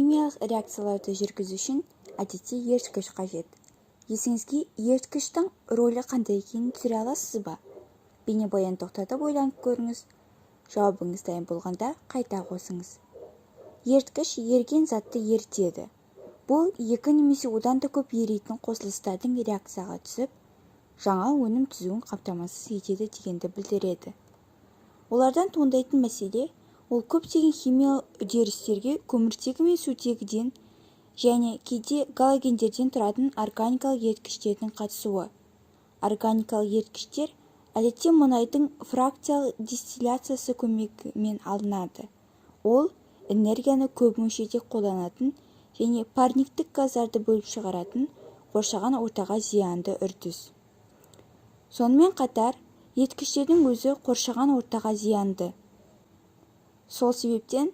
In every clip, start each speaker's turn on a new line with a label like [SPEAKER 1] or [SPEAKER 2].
[SPEAKER 1] химиялық реакцияларды жүргізу үшін әдетте еріткіш қажет. Есіңізге еріткіштің рөлі қандай екенін түсіре аласыз ба? Бейнебаян тоқтатып ойланып көріңіз. Жауабыңыз дайын болғанда қайта қосыңыз. Еріткіш еріген затты ерітеді. Бұл екі немесе одан да көп еритін қосылыстардың реакцияға түсіп, жаңа өнім түзуін қамтамасыз етеді дегенді білдіреді. Олардан туындайтын мәселе ол көптеген химиялық үдерістерге көміртегі мен сутегіден және кейде галогендерден тұратын органикалық еріткіштердің қатысуы. Органикалық еріткіштер әдетте мұнайдың фракциялық дистилляциясы көмегімен алынады. Ол энергияны көп мөлшерде қолданатын және парниктік газдарды бөліп шығаратын қоршаған ортаға зиянды үрдіс. Сонымен қатар, еріткіштердің өзі қоршаған ортаға зиянды. Сол себептен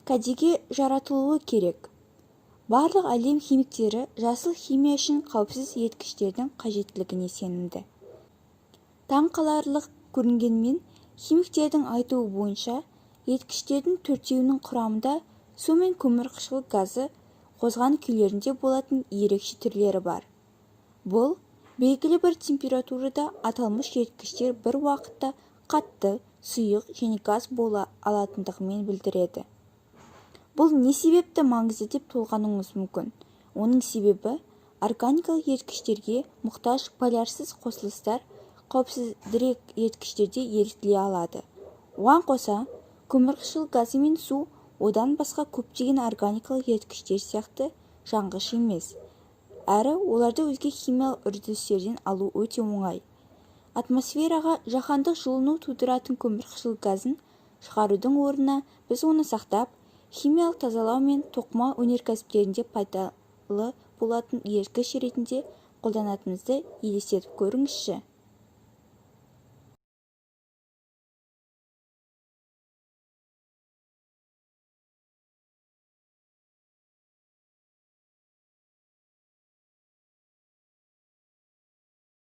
[SPEAKER 1] кәдеге жаратылуы керек. Барлық әлем химиктері жасыл химия үшін қауіпсіз еріткіштердің қажеттілігіне сенімді. Таң қаларлық көрінгенмен, химиктердің айтуы бойынша, еріткіштердің төртеуінің құрамында су мен көмірқышқыл газы қозған күйлерінде болатын ерекше түрлері бар. Бұл белгілі бір температурада аталмыш еріткіштер бір уақытта қатты, сұйық және газ бола алатындығымен білдіреді. Бұл не себепті маңызды деп толғануыңыз мүмкін. Оның себебі органикалық еріткіштерге мұқтаж полярсыз қосылыстар қауіпсізірек еріткіштерде ерітіле алады. Оған қоса, көмірқышқыл газы мен су одан басқа көптеген органикалық еріткіштер сияқты жанғыш емес, әрі оларды өзге химиялық үрдістерден алу өте оңай. Атмосфераға жаһандық жылыну тудыратын көмірқышқыл газын шығарудың орнына біз оны сақтап, химиялық тазалау мен тоқыма өнеркәсіптерінде пайдалы болатын еріткіш ретінде қолданатынымызды елестетіп көріңізші.